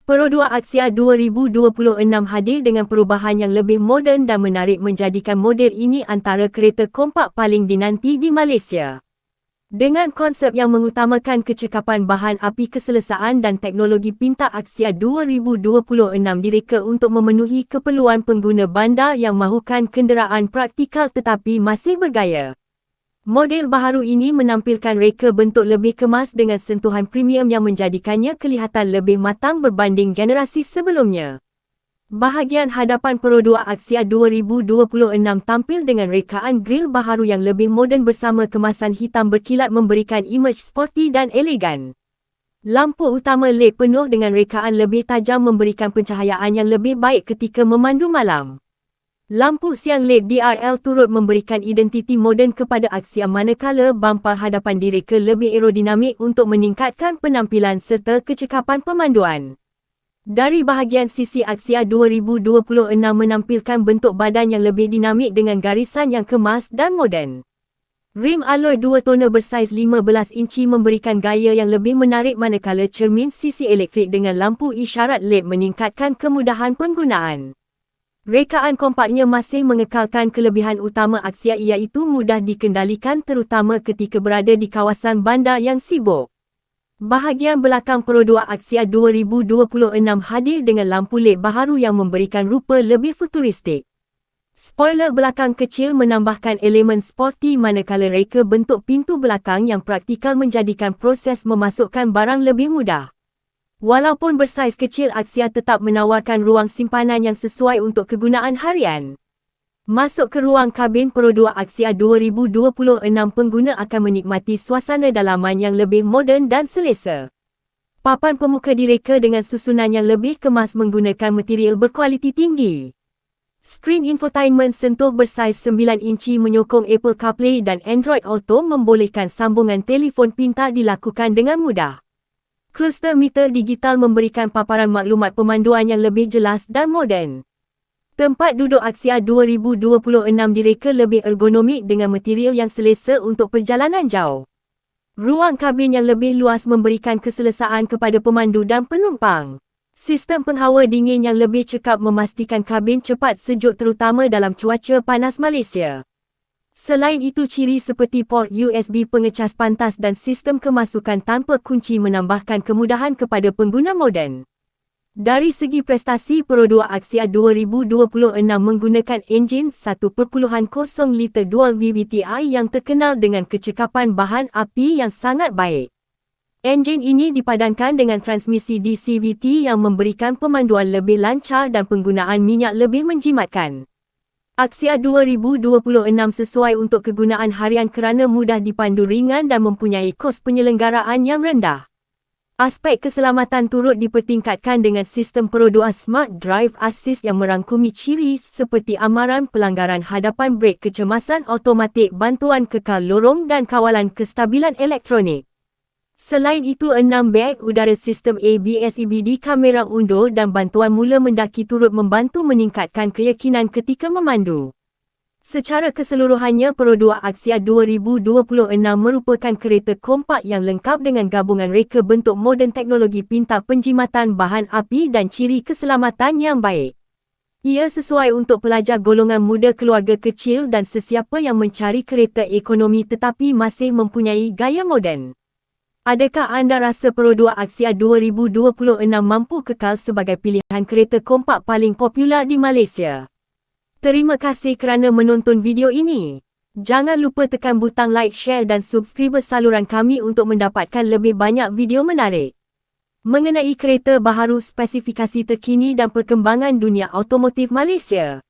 Pro 2 Axia 2026 hadir dengan perubahan yang lebih moden dan menarik menjadikan model ini antara kereta kompak paling dinanti di Malaysia. Dengan konsep yang mengutamakan kecekapan bahan api keselesaan dan teknologi pintar, Axia 2026 direka untuk memenuhi keperluan pengguna bandar yang mahukan kenderaan praktikal tetapi masih bergaya. Model baharu ini menampilkan reka bentuk lebih kemas dengan sentuhan premium yang menjadikannya kelihatan lebih matang berbanding generasi sebelumnya. Bahagian hadapan Pro 2 Axia 2026 tampil dengan rekaan grill baharu yang lebih moden bersama kemasan hitam berkilat memberikan imej sporty dan elegan. Lampu utama LED penuh dengan rekaan lebih tajam memberikan pencahayaan yang lebih baik ketika memandu malam. Lampu siang LED DRL turut memberikan identiti moden kepada Axia manakala bumper hadapan direka lebih aerodinamik untuk meningkatkan penampilan serta kecekapan pemanduan. Dari bahagian sisi, Axia 2026 menampilkan bentuk badan yang lebih dinamik dengan garisan yang kemas dan moden. Rim alloy 2 tone bersaiz 15 inci memberikan gaya yang lebih menarik manakala cermin sisi elektrik dengan lampu isyarat LED meningkatkan kemudahan penggunaan. Rekaan kompaknya masih mengekalkan kelebihan utama Axia iaitu mudah dikendalikan terutama ketika berada di kawasan bandar yang sibuk. Bahagian belakang Pro 2 Axia 2026 hadir dengan lampu LED baharu yang memberikan rupa lebih futuristik. Spoiler belakang kecil menambahkan elemen sporty manakala reka bentuk pintu belakang yang praktikal menjadikan proses memasukkan barang lebih mudah. Walaupun bersaiz kecil, Axia tetap menawarkan ruang simpanan yang sesuai untuk kegunaan harian. Masuk ke ruang kabin Pro 2 Axia 2026, pengguna akan menikmati suasana dalaman yang lebih moden dan selesa. Papan pemuka direka dengan susunan yang lebih kemas menggunakan material berkualiti tinggi. Skrin infotainment sentuh bersaiz 9 inci menyokong Apple CarPlay dan Android Auto membolehkan sambungan telefon pintar dilakukan dengan mudah. Cluster meter digital memberikan paparan maklumat pemanduan yang lebih jelas dan moden. Tempat duduk Axia 2026 direka lebih ergonomik dengan material yang selesa untuk perjalanan jauh. Ruang kabin yang lebih luas memberikan keselesaan kepada pemandu dan penumpang. Sistem penghawa dingin yang lebih cekap memastikan kabin cepat sejuk terutama dalam cuaca panas Malaysia. Selain itu, ciri seperti port USB pengecas pantas dan sistem kemasukan tanpa kunci menambahkan kemudahan kepada pengguna moden. Dari segi prestasi, Pro 2 Axia 2026 menggunakan enjin 1.0 liter dual VVTi yang terkenal dengan kecekapan bahan api yang sangat baik. Enjin ini dipadankan dengan transmisi DCVT yang memberikan pemanduan lebih lancar dan penggunaan minyak lebih menjimatkan. Axia 2026 sesuai untuk kegunaan harian kerana mudah dipandu, ringan dan mempunyai kos penyelenggaraan yang rendah. Aspek keselamatan turut dipertingkatkan dengan sistem Pro 2 Smart Drive Assist yang merangkumi ciri seperti amaran pelanggaran hadapan brek, kecemasan automatik, bantuan kekal lorong dan kawalan kestabilan elektronik. Selain itu, 6 beg udara, sistem ABS, EBD, kamera undur dan bantuan mula mendaki turut membantu meningkatkan keyakinan ketika memandu. Secara keseluruhannya, Pro 2 Axia 2026 merupakan kereta kompak yang lengkap dengan gabungan reka bentuk moden, teknologi pintar, penjimatan bahan api dan ciri keselamatan yang baik. Ia sesuai untuk pelajar golongan muda, keluarga kecil dan sesiapa yang mencari kereta ekonomi tetapi masih mempunyai gaya moden. Adakah anda rasa Pro 2 Axia 2026 mampu kekal sebagai pilihan kereta kompak paling popular di Malaysia? Terima kasih kerana menonton video ini. Jangan lupa tekan butang like, share dan subscribe saluran kami untuk mendapatkan lebih banyak video menarik mengenai kereta baharu, spesifikasi terkini dan perkembangan dunia automotif Malaysia.